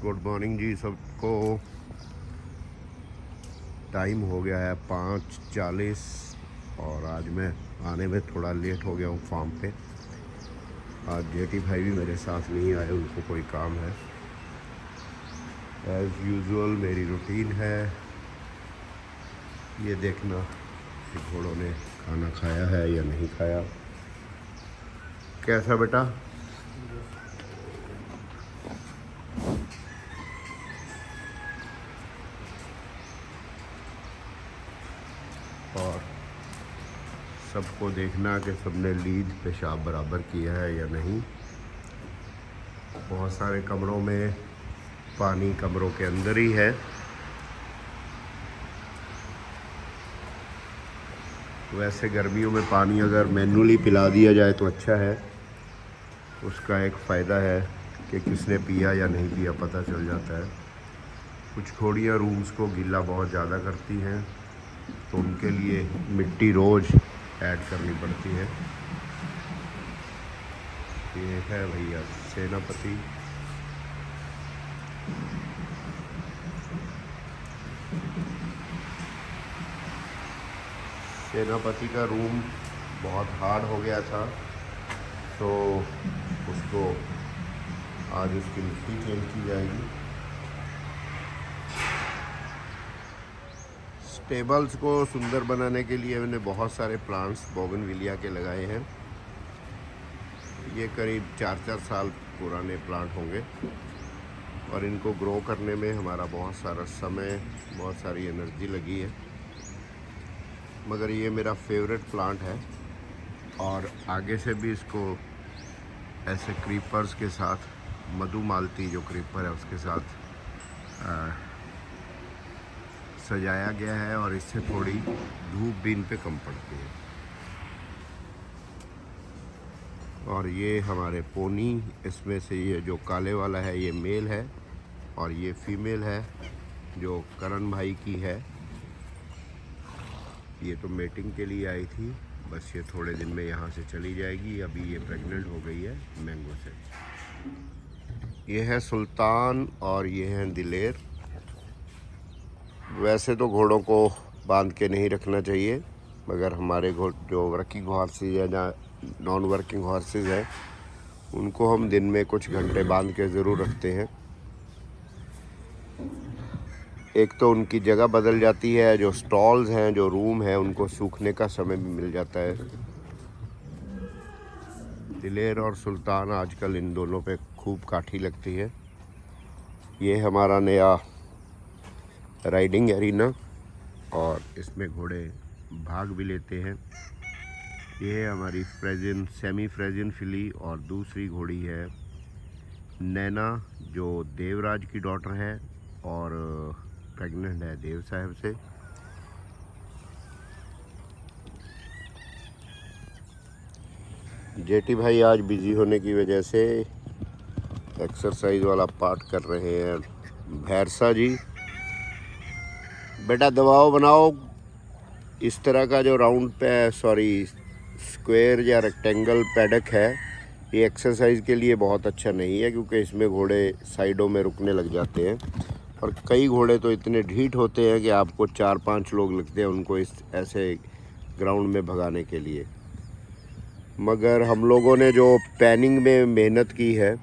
Good morning जी सबको। Time हो गया है 5:40 और आज मैं आने में थोड़ा लेट हो गया हूँ फार्म पे। आज जेटी भाई भी मेरे साथ नहीं आए, उनको कोई काम है। एज़ यूजुअल मेरी रूटीन है ये देखना कि घोड़ों ने खाना खाया है या नहीं खाया। कैसा बेटा? और सबको देखना कि सबने लीद पेशाब बराबर किया है या नहीं। बहुत सारे कमरों में पानी कमरों के अंदर ही है। वैसे गर्मियों में पानी अगर मैन्युअली पिला दिया जाए तो अच्छा है। उसका एक फ़ायदा है कि किसने पिया या नहीं पिया पता चल जाता है। कुछ घोड़ियाँ रूम्स को गीला बहुत ज़्यादा करती हैं, तो उनके लिए मिट्टी रोज़ ऐड करनी पड़ती है। ये है भैया सेनापति। सेनापति का रूम बहुत हार्ड हो गया था, तो उसको आज उसकी मिट्टी चेंज की जाएगी। टेबल्स को सुंदर बनाने के लिए मैंने बहुत सारे प्लांट्स बोगनविलिया के लगाए हैं। ये करीब 4-4 साल पुराने प्लांट होंगे और इनको ग्रो करने में हमारा बहुत सारा समय, बहुत सारी एनर्जी लगी है। मगर ये मेरा फेवरेट प्लांट है और आगे से भी इसको ऐसे क्रीपर्स के साथ, मधुमालती जो क्रीपर है उसके साथ सजाया गया है और इससे थोड़ी धूप भी इन पे कम पड़ती है। और ये हमारे पोनी, इसमें से ये जो काले वाला है ये मेल है और ये फीमेल है जो करण भाई की है। ये तो मेटिंग के लिए आई थी, बस ये थोड़े दिन में यहाँ से चली जाएगी। अभी ये प्रेग्नेंट हो गई है मैंगो से। ये है सुल्तान और ये हैं दिलेर। वैसे तो घोड़ों को बांध के नहीं रखना चाहिए, मगर हमारे जो वर्किंग हॉर्सेज है या नॉन वर्किंग हॉर्सेज हैं उनको हम दिन में कुछ घंटे बांध के ज़रूर रखते हैं। एक तो उनकी जगह बदल जाती है, जो स्टॉल्स हैं, जो रूम है, उनको सूखने का समय भी मिल जाता है। दिलेर और सुल्तान आजकल इन दोनों पे खूब काठी लगती है। ये हमारा नया राइडिंग एरिना और इसमें घोड़े भाग भी लेते हैं। ये है हमारी फ्रेजिन, सेमी फ्रेजिन फिली और दूसरी घोड़ी है नैना जो देवराज की डॉटर है और प्रेग्नेंट है देव साहब से। जेटी भाई आज बिजी होने की वजह से एक्सरसाइज वाला पार्ट कर रहे हैं। भैरसा जी बेटा दबाओ बनाओ। इस तरह का जो राउंड पे स्क्वायर या रेक्टेंगल पैडक है, ये एक्सरसाइज के लिए बहुत अच्छा नहीं है क्योंकि इसमें घोड़े साइडों में रुकने लग जाते हैं और कई घोड़े तो इतने ढीठ होते हैं कि आपको 4-5 लोग लगते हैं उनको इस ऐसे ग्राउंड में भगाने के लिए। मगर हम लोगों ने जो पैनिंग में मेहनत की है,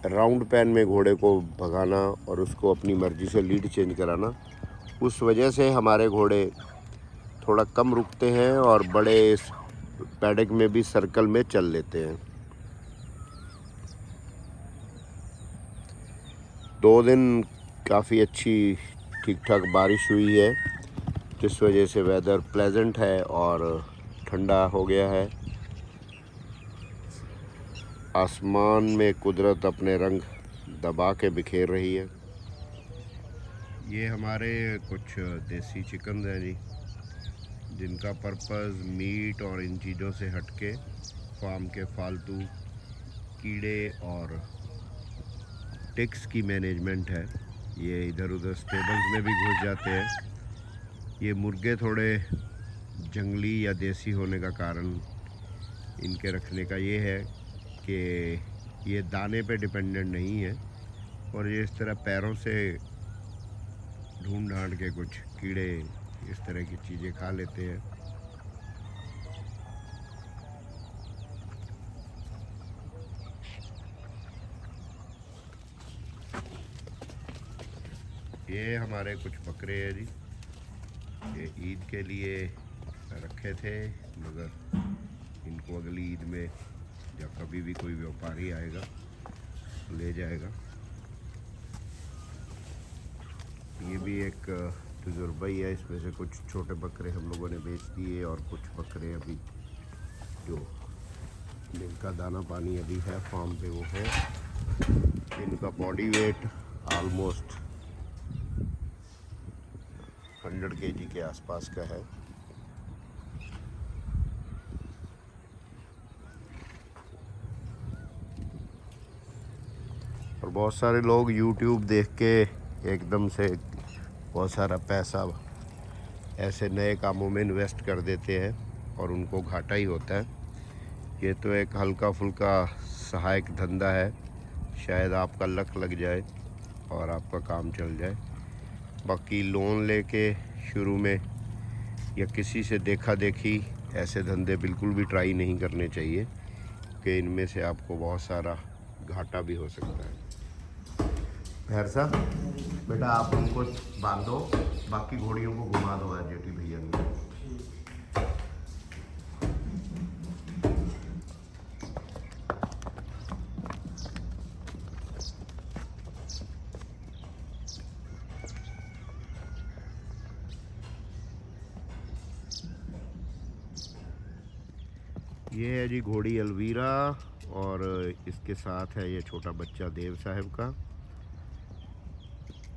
राउंड पैन में घोड़े को भगाना और उसको अपनी मर्ज़ी से लीड चेंज कराना, उस वजह से हमारे घोड़े थोड़ा कम रुकते हैं और बड़े पैडक में भी सर्कल में चल लेते हैं। 2 दिन काफ़ी अच्छी ठीक ठाक बारिश हुई है, जिस वजह से वेदर प्लेजेंट है और ठंडा हो गया है। आसमान में कुदरत अपने रंग दबा के बिखेर रही है। ये हमारे कुछ देसी चिकन हैं जी, जिनका पर्पस मीट और इन चीज़ों से हटके फार्म के फालतू कीड़े और टिक्स की मैनेजमेंट है। ये इधर उधर स्टेबल्स में भी घुस जाते हैं। ये मुर्गे थोड़े जंगली या देसी होने का कारण इनके रखने का ये है कि ये दाने पे डिपेंडेंट नहीं है। और ये इस तरह पैरों से ढूंढ ढांड के कुछ कीड़े इस तरह की चीज़ें खा लेते हैं। ये हमारे कुछ बकरे हैं जी, ये ईद के लिए रखे थे, मगर इनको अगली ईद में या कभी भी कोई व्यापारी आएगा ले जाएगा। ये भी एक तजुर्बा ही है, इसमें से कुछ छोटे बकरे हम लोगों ने बेच दिए और कुछ बकरे अभी जो जिनका दाना पानी अभी है फार्म पे वो है। इनका बॉडी वेट ऑलमोस्ट 100 kg के आसपास का है। और बहुत सारे लोग YouTube देख के एकदम से बहुत सारा पैसा ऐसे नए कामों में इन्वेस्ट कर देते हैं और उनको घाटा ही होता है। ये तो एक हल्का फुल्का सहायक धंधा है, शायद आपका लक लग जाए और आपका काम चल जाए। बाकी लोन लेके शुरू में या किसी से देखा देखी ऐसे धंधे बिल्कुल भी ट्राई नहीं करने चाहिए, कि इनमें से आपको बहुत सारा घाटा भी हो सकता है। खैर सा बेटा, आप उनको बांधो, बाकी घोड़ियों को घुमा दो जेटी भैया ने। ये है जी घोड़ी अलवीरा, और इसके साथ है ये छोटा बच्चा देव साहब का।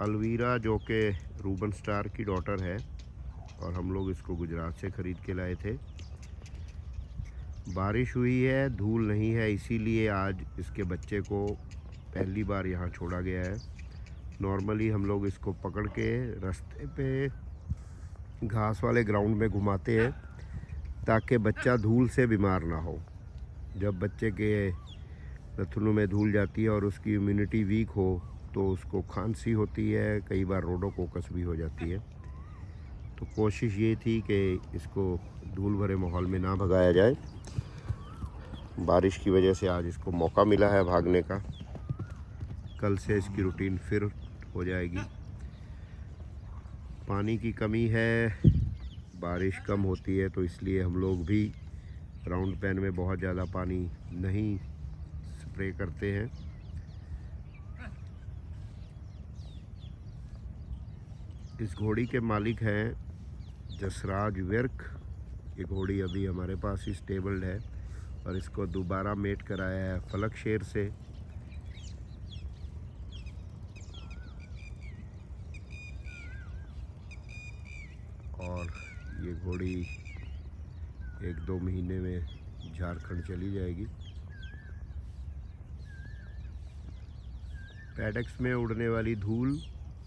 अलवीरा जो कि रूबन स्टार की डॉटर है, और हम लोग इसको गुजरात से ख़रीद के लाए थे। बारिश हुई है, धूल नहीं है, इसीलिए आज इसके बच्चे को पहली बार यहाँ छोड़ा गया है। नॉर्मली हम लोग इसको पकड़ के रास्ते पे घास वाले ग्राउंड में घुमाते हैं ताकि बच्चा धूल से बीमार ना हो। जब बच्चे के नथुनों में धूल जाती है और उसकी इम्यूनिटी वीक हो तो उसको खांसी होती है, कई बार रोडोकोकस भी हो जाती है। तो कोशिश ये थी कि इसको धूल भरे माहौल में ना भगाया जाए। बारिश की वजह से आज इसको मौका मिला है भागने का। कल से इसकी रूटीन फिर हो जाएगी। पानी की कमी है, बारिश कम होती है, तो इसलिए हम लोग भी राउंड पेन में बहुत ज़्यादा पानी नहीं स्प्रे करते हैं। इस घोड़ी के मालिक हैं जसराज विर्क। ये घोड़ी अभी हमारे पास ही स्टेबल्ड है और इसको दोबारा मेट कराया है फलक शेर से। और ये घोड़ी 1-2 महीने में झारखंड चली जाएगी। पैडक्स में उड़ने वाली धूल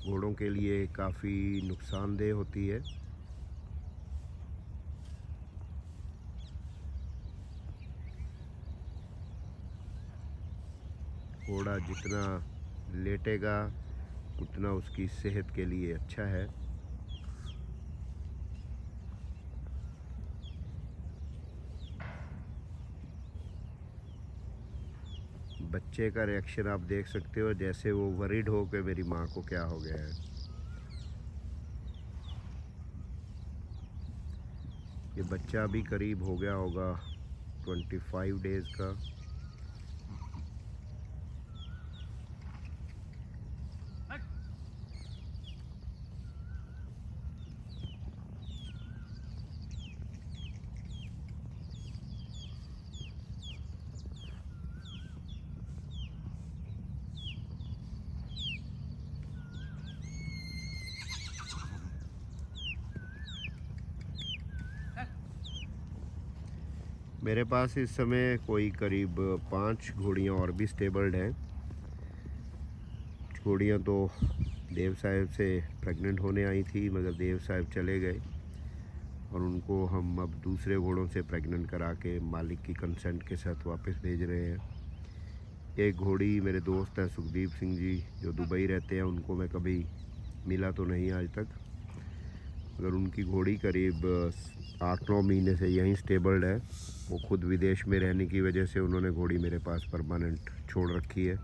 घोड़ों के लिए काफ़ी नुकसानदेह होती है। घोड़ा जितना लेटेगा उतना उसकी सेहत के लिए अच्छा है। बच्चे का रिएक्शन आप देख सकते हो, जैसे वो वरीड हो कि मेरी माँ को क्या हो गया है। ये बच्चा अभी करीब हो गया होगा 25 डेज़ का। मेरे पास इस समय कोई करीब 5 घोड़ियाँ और भी स्टेबल्ड हैं। घोड़ियाँ तो देव साहब से प्रेग्नेंट होने आई थी, मगर देव साहब चले गए और उनको हम अब दूसरे घोड़ों से प्रेग्नेंट करा के मालिक की कंसेंट के साथ वापस भेज रहे हैं। एक घोड़ी मेरे दोस्त हैं सुखदीप सिंह जी जो दुबई रहते हैं, उनको मैं कभी मिला तो नहीं आज तक, मगर उनकी घोड़ी करीब 8-9 महीने से यहीं स्टेबल्ड है। वो खुद विदेश में रहने की वजह से उन्होंने घोड़ी मेरे पास परमानेंट छोड़ रखी है।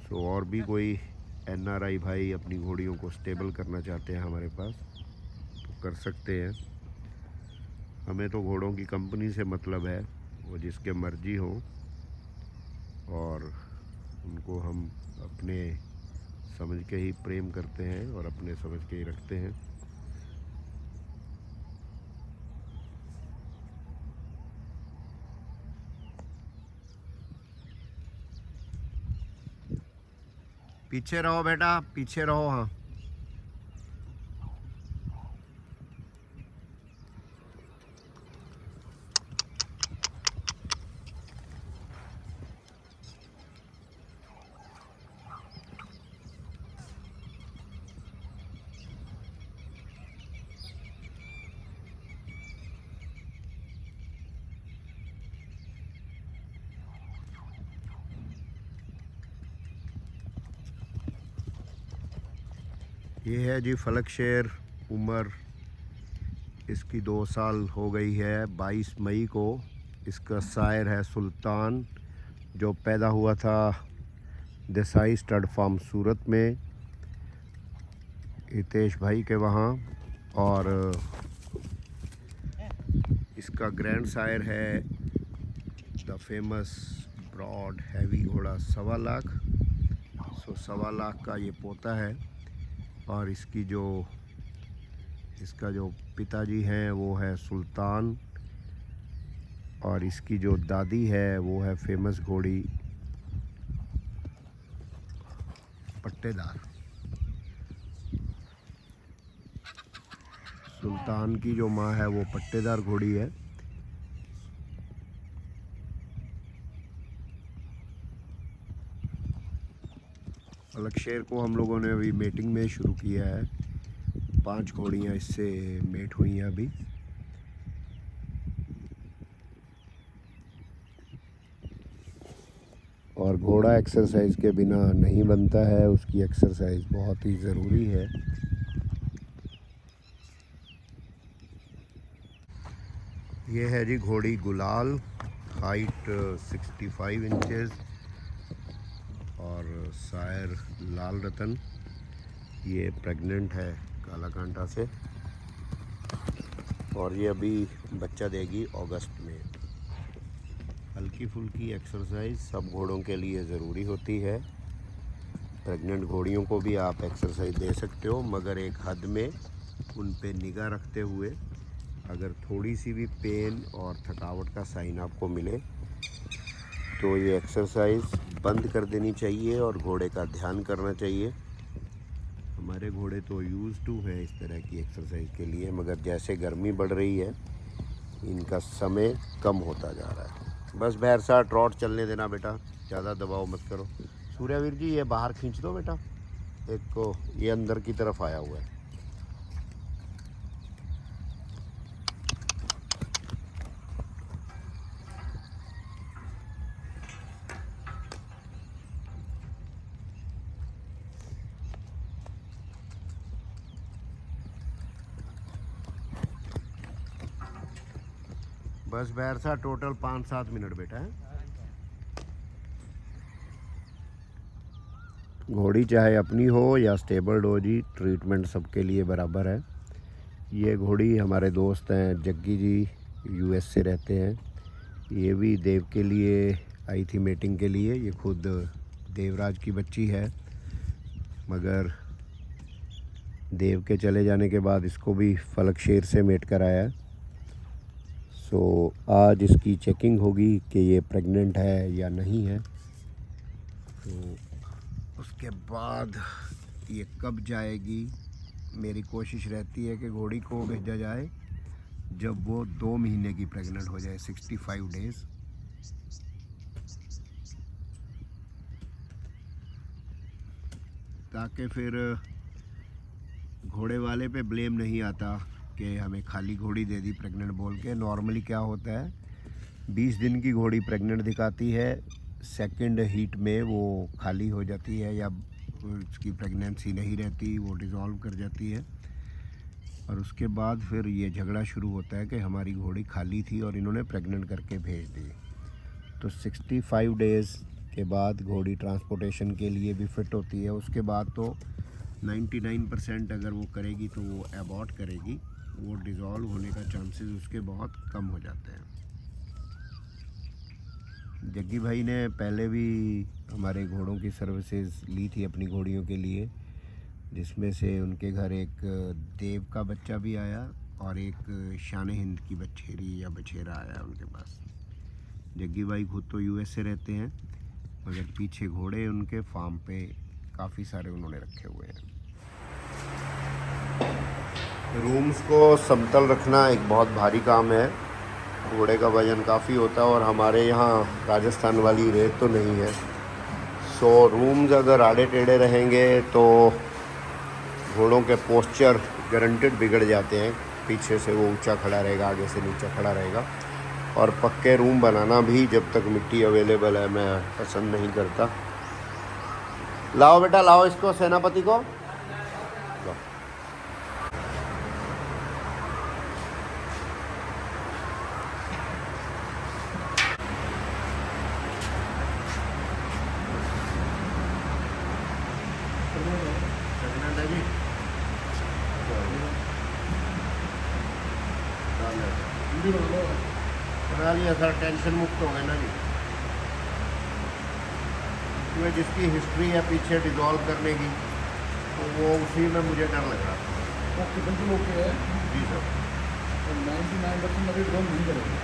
सो और भी कोई NRI भाई अपनी घोड़ियों को स्टेबल करना चाहते हैं हमारे पास तो कर सकते हैं। हमें तो घोड़ों की कंपनी से मतलब है, वो जिसके मर्जी हो, और उनको हम अपने समझ के ही प्रेम करते हैं और अपने समझ के ही रखते हैं। पीछे रहो बेटा, पीछे रहो। हाँ, ये है जी फलक शेर। उम्र इसकी 2 साल हो गई है। 22 मई को इसका सायर है सुल्तान, जो पैदा हुआ था देसाई स्टड फार्म सूरत में हितेश भाई के वहाँ। और इसका ग्रैंड सायर है द फेमस ब्रॉड हैवी घोड़ा 1.25 लाख। सो 1.25 लाख का ये पोता है। और इसका जो पिताजी हैं वो है सुल्तान, और इसकी जो दादी है वो है फेमस घोड़ी पट्टेदार। सुल्तान की जो माँ है वो पट्टेदार घोड़ी है। फलक शेर को हम लोगों ने अभी मेटिंग में शुरू किया है। 5 घोड़ियाँ इससे मेट हुई हैं अभी। और घोड़ा एक्सरसाइज के बिना नहीं बनता है, उसकी एक्सरसाइज बहुत ही ज़रूरी है। ये है जी घोड़ी गुलाल, हाइट 65 इंचेस और सायर लाल रतन। ये प्रेग्नेंट है काला कांटा से, और ये अभी बच्चा देगी अगस्त में। हल्की फुल्की एक्सरसाइज सब घोड़ों के लिए ज़रूरी होती है। प्रेग्नेंट घोड़ियों को भी आप एक्सरसाइज दे सकते हो, मगर एक हद में उन पे निगाह रखते हुए। अगर थोड़ी सी भी पेन और थकावट का साइन आपको मिले तो ये एक्सरसाइज बंद कर देनी चाहिए और घोड़े का ध्यान करना चाहिए। हमारे घोड़े तो यूज़ टू है इस तरह की एक्सरसाइज के लिए, मगर जैसे गर्मी बढ़ रही है इनका समय कम होता जा रहा है। बस भैर सा ट्रॉट चलने देना बेटा, ज़्यादा दबाव मत करो। सूर्यवीर जी ये बाहर खींच दो बेटा, एक को ये अंदर की तरफ आया हुआ है। बस बैर सा टोटल 5-7 मिनट बेटा है। घोड़ी चाहे अपनी हो या स्टेबल्ड हो जी, ट्रीटमेंट सबके लिए बराबर है। ये घोड़ी हमारे दोस्त हैं जग्गी जी, US से रहते हैं। ये भी देव के लिए आई थी मेटिंग के लिए। ये खुद देवराज की बच्ची है, मगर देव के चले जाने के बाद इसको भी फलक शेर से मेट कराया। सो आज इसकी चेकिंग होगी कि ये प्रेग्नेंट है या नहीं है, तो उसके बाद ये कब जाएगी। मेरी कोशिश रहती है कि घोड़ी को भेजा जाए जब वो 2 महीने की प्रेग्नेंट हो जाए, 65 डेज़। ताकि फिर घोड़े वाले पे ब्लेम नहीं आता कि हमें खाली घोड़ी दे दी प्रेग्नेंट बोल के। नॉर्मली क्या होता है, 20 दिन की घोड़ी प्रेग्नेंट दिखाती है, सेकंड हीट में वो खाली हो जाती है या उसकी प्रेगनेंसी नहीं रहती, वो डिज़ोल्व कर जाती है। और उसके बाद फिर ये झगड़ा शुरू होता है कि हमारी घोड़ी खाली थी और इन्होंने प्रेग्नेंट करके भेज दी। तो 65 डेज़ के बाद घोड़ी ट्रांसपोर्टेशन के लिए भी फिट होती है। उसके बाद तो 99% अगर वो करेगी तो वो अबॉर्ट करेगी, वो डिज़ोल्व होने का चांसेस उसके बहुत कम हो जाते हैं। जग्गी भाई ने पहले भी हमारे घोड़ों की सर्विसेज ली थी अपनी घोड़ियों के लिए, जिसमें से उनके घर एक देव का बच्चा भी आया और एक शान हिंद की बछेरी या बछेरा आया उनके पास। जग्गी भाई खुद तो यूएस से रहते हैं, मगर पीछे घोड़े उनके फार्म पे काफ़ी सारे उन्होंने रखे हुए हैं। रूम्स को समतल रखना एक बहुत भारी काम है, घोड़े का वजन काफ़ी होता है और हमारे यहाँ राजस्थान वाली रेत तो नहीं है। सो रूम्स अगर आड़े टेढ़े रहेंगे तो घोड़ों के पोस्चर गारंटेड बिगड़ जाते हैं। पीछे से वो ऊंचा खड़ा रहेगा, आगे से नीचा खड़ा रहेगा। और पक्के रूम बनाना भी जब तक मिट्टी अवेलेबल है मैं पसंद नहीं करता। लाओ बेटा लाओ इसको, सेनापति को लाओ। बना लिया सर, टेंशन मुक्त हो गए ना जी। इसमें जिसकी हिस्ट्री है पीछे डिज़ोल्व करने की, तो वो उसी में मुझे डर लग रहा था। ओके, बिल्कुल ओके है जी सर। 99% अभी ड्रोन नहीं करेगी।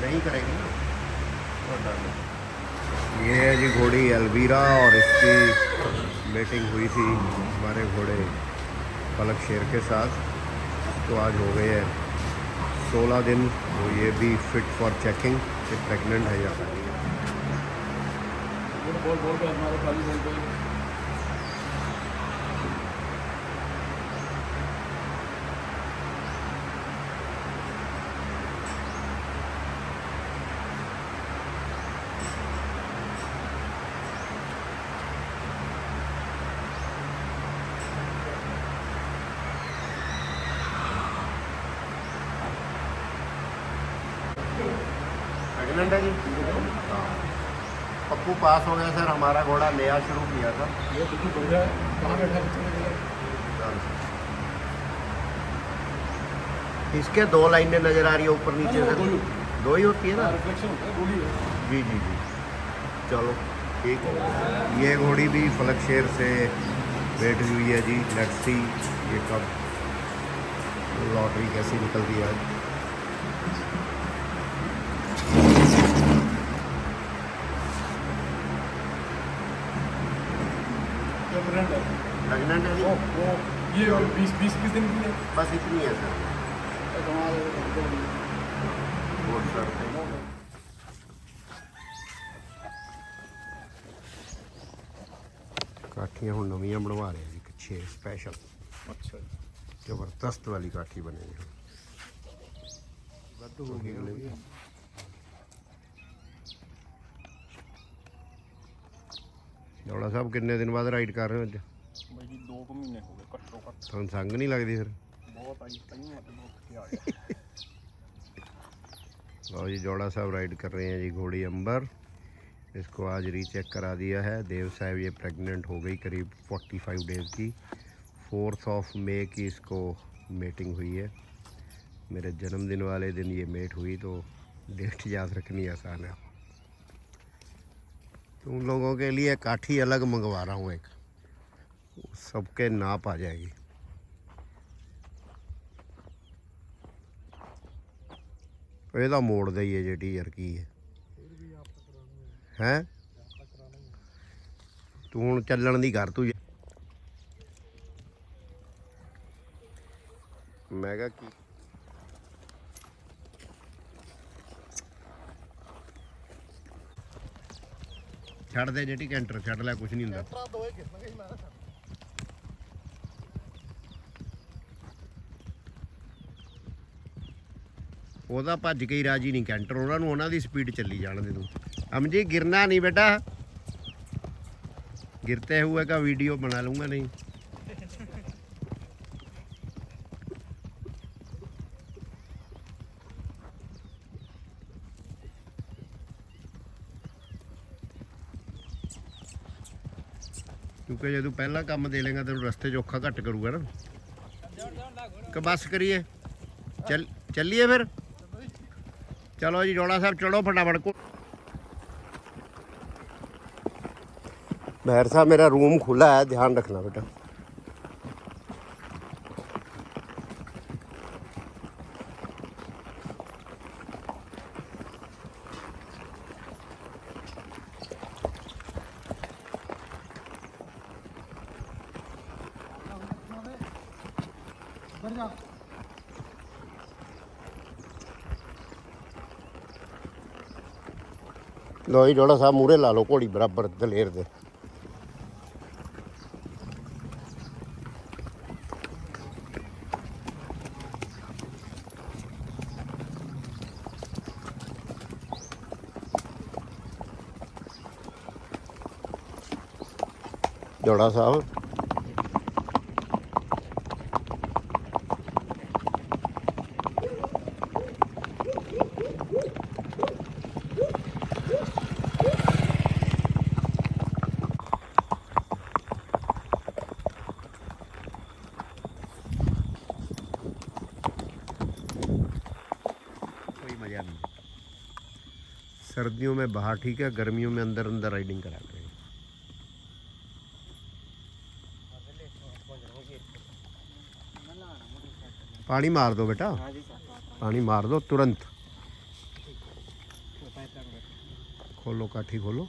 नहीं करेगी ना तो डर लग। ये है जी घोड़ी एल्वीरा और इसकी मीटिंग हुई थी हमारे घोड़े पलक शेर के साथ। तो आज हो गए हैं 16 दिन, तो ये भी फिट फॉर चेकिंग कि प्रेग्नेंट है या नहीं। बोल पे हमारे खाली बोल पे प्रेग्नेंट है जी। पप्पू पास हो गया सर, हमारा घोड़ा नया शुरू किया था। ये बिल्कुल बढ़िया है। कहाँ बैठा बच्चे? इसके 2 लाइनें नज़र आ रही है ऊपर नीचे से, 2 ही होती है ना। रिफ्लेक्शन होता है, गोली है। जी जी जी, चलो ठीक है। ये घोड़ी भी फलक शेर से वेट हुई है जी। लेट्स सी ये कब लॉटरी कैसी निकलती है आज। प्रेग्नेंट है जी। वो ये 20 दिन की है। बस इतनी है सर। बहुत सर काठियाँ हूँ नवियाँ बनवा रहे हैं जी, कच्छे स्पेशल। अच्छा, जबरदस्त वाली काठी बनेगी। जौड़ा साहब कितने दिन बाद राइड कर रहे हो अज? भाई 2 महीने हो गए कट्टो कट। तुम संग नहीं लगती फिर? बहुत आई कहीं है तो बहुत आ गया। लो जी, जौड़ा साहब राइड कर रहे हैं जी घोड़ी अंबर। इसको आज रीचेक करा दिया है देव साहब। ये प्रेग्नेंट हो गई करीब 45 डेज़ की। 4 मई की इसको मेटिंग हुई है। मेरे जन्मदिन वाले दिन ये मेट हुई, तो डेट याद रखनी आसान है। तुम लोगों के लिए काठी अलग मंगवा रहा हूँ, एक सबके नाप आ जाएगी। ਇਹਦਾ ਮੋੜਦਾ ਹੀ ਹੈ ਜਿਹੜੀ ਯਾਰ, ਕੀ ਹੈ ਹੈ ਤੂੰ ਹੁਣ ਚੱਲਣ ਦੀ ਕਰ ਤੂੰ। ਮੈਂ ਕਿਹਾ ਕੀ ਛੱਡ ਦੇ ਜਿਹੜੀ ਕੈਂਟਰ ਛੱਡ ਲੈ, ਕੁਝ ਨਹੀਂ ਹੁੰਦਾ। ਉਹਦਾ ਭੱਜ ਕੇ ਹੀ ਰਾਜੀ ਨਹੀਂ ਕੈਂਟਰ, ਉਹਨਾਂ ਨੂੰ ਉਹਨਾਂ ਦੀ ਸਪੀਡ ਚੱਲੀ ਜਾਣ ਦੇ ਤੂੰ। हम जी गिरना नहीं बेटा, गिरते हुए का वीडियो बना लूंगा नहीं। क्योंकि जो तू पहला काम दे लेगा तेन रस्ते चौखा घट करूगा ना कि बस करिए चलिए फिर। चलो जी जोड़ा साहब चढ़ो फटाफट को। मेहर साहब मेरा रूम खुला है, ध्यान रखना बेटा। लो जी जोड़ा साहब मूहरे ला लो घोड़ी बराबर दलेर दे। जोड़ा साहब कोई मजा नहीं। सर्दियों में बाहर ठीक है, गर्मियों में अंदर अंदर राइडिंग करा करें। पानी मार दो बेटा, पानी मार दो तुरंत। खोलो काठी खोलो।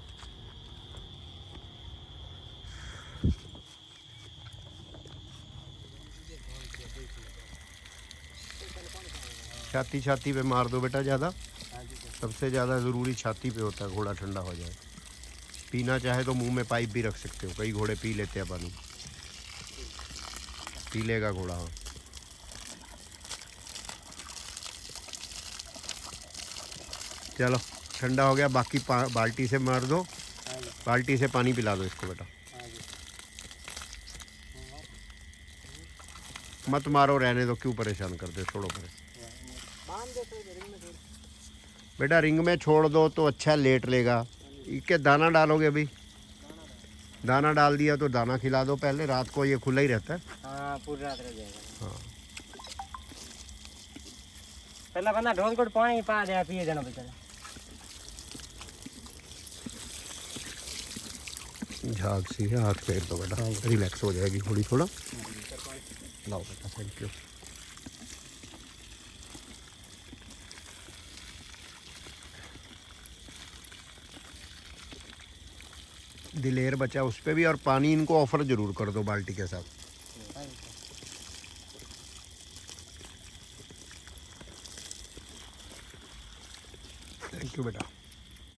छाती छाती पे मार दो बेटा ज़्यादा, सबसे ज़्यादा ज़रूरी छाती पे होता है, घोड़ा ठंडा हो जाए। पीना चाहे तो मुंह में पाइप भी रख सकते हो, कई घोड़े पी लेते हैं पानी, पी लेगा घोड़ा। हाँ चलो ठंडा हो गया, बाकी बाल्टी से मार दो, बाल्टी से पानी पिला दो इसको बेटा। मत मारो, रहने दो, क्यों परेशान कर दे, छोड़ो परे बेटा। रिंग में छोड़ दो तो अच्छा लेट लेगा। इसके दाना डालोगे अभी, दाना डाल दिया तो दाना खिला दो पहले, रात को ये खुला ही रहता है। हाँ पूरी रात रह जाएगा। हाँ पहला बंदा ढोल को पानी पा दे पिए जाना बेचारा। झाग सी है, हाथ फेर दो बेटा, रिलैक्स हो जाएगी थोड़ी थोड़ा। लाओ बेटा, थैंक यू। दिलेर बचा उस पर भी, और पानी इनको ऑफर जरूर कर दो बाल्टी के साथ। थैंक यू बेटा।